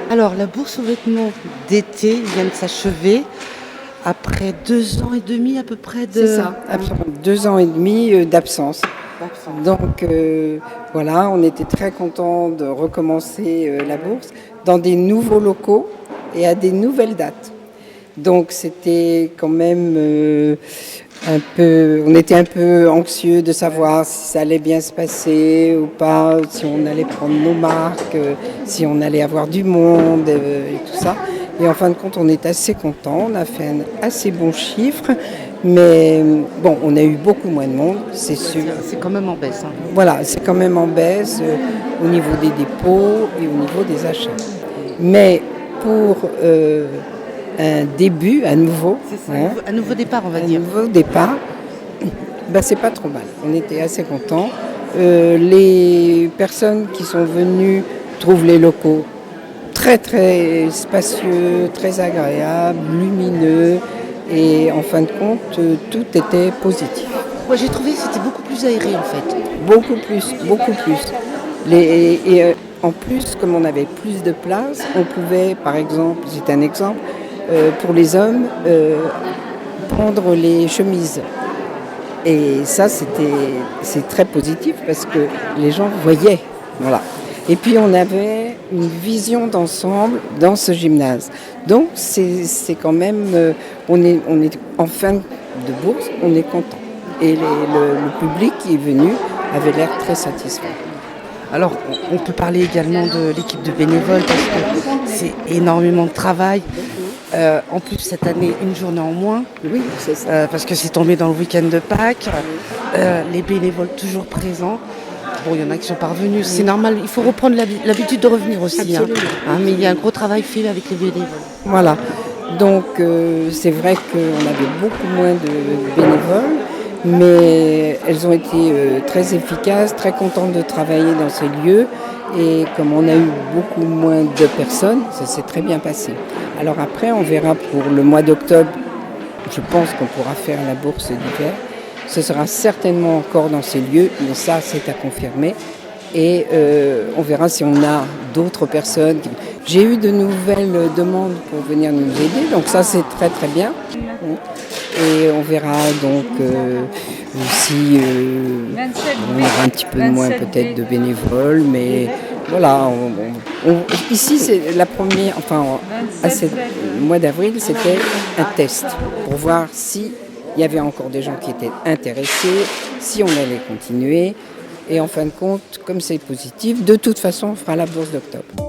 Alors, la bourse aux vêtements d'été vient de s'achever après 2 ans et demi à peu près de... C'est ça, absolument. 2 ans et demi d'absence. Donc voilà, on était très contents de recommencer la bourse dans des nouveaux locaux et à des nouvelles dates. Donc c'était quand même on était un peu anxieux de savoir si ça allait bien se passer ou pas, si on allait prendre nos marques, si on allait avoir du monde et tout ça. Et en fin de compte, on est assez content. On a fait un assez bon chiffre, mais bon, on a eu beaucoup moins de monde, c'est sûr. C'est quand même en baisse. Voilà, c'est quand même en baisse au niveau des dépôts et au niveau des achats. Mais pour un début à nouveau, C'est ça, un nouveau départ, on va un dire. nouveau départ, ben, c'est pas trop mal. On était assez contents. Les personnes qui sont venues trouvent les locaux très très spacieux, très agréables, lumineux et en fin de compte, tout était positif. Moi, j'ai trouvé que c'était beaucoup plus aéré en fait. Beaucoup plus, beaucoup plus. En plus, comme on avait plus de place, on pouvait, par exemple, c'est un exemple, pour les hommes, prendre les chemises. Et ça, c'est très positif parce que les gens voyaient. Voilà. Et puis, on avait une vision d'ensemble dans ce gymnase. Donc, c'est quand même, on est en fin de bourse, on est content. Et le public qui est venu avait l'air très satisfait. Alors, on peut parler également de l'équipe de bénévoles parce que c'est énormément de travail. En plus, cette année, une journée en moins. Oui, c'est ça. Parce que c'est tombé dans le week-end de Pâques. Les bénévoles toujours présents. Bon, il y en a qui sont parvenus. C'est normal, il faut reprendre l'habitude de revenir aussi. Mais il y a un gros travail fait avec les bénévoles. Voilà. Donc, c'est vrai qu'on avait beaucoup moins de bénévoles, mais elles ont été très efficaces, très contentes de travailler dans ces lieux. Et comme on a eu beaucoup moins de personnes, ça s'est très bien passé. Alors après, on verra pour le mois d'octobre, je pense qu'on pourra faire la bourse d'hiver. Ce sera certainement encore dans ces lieux, mais ça, c'est à confirmer. Et on verra si on a d'autres personnes. J'ai eu de nouvelles demandes pour venir nous aider, donc ça, c'est très très bien. Et on verra donc si on aura un petit peu moins peut-être de bénévoles, mais voilà. Ici, c'est la première, enfin, le mois d'avril, c'était un test pour voir si il y avait encore des gens qui étaient intéressés, si on allait continuer. Et en fin de compte, comme c'est positif, de toute façon, on fera la bourse d'octobre.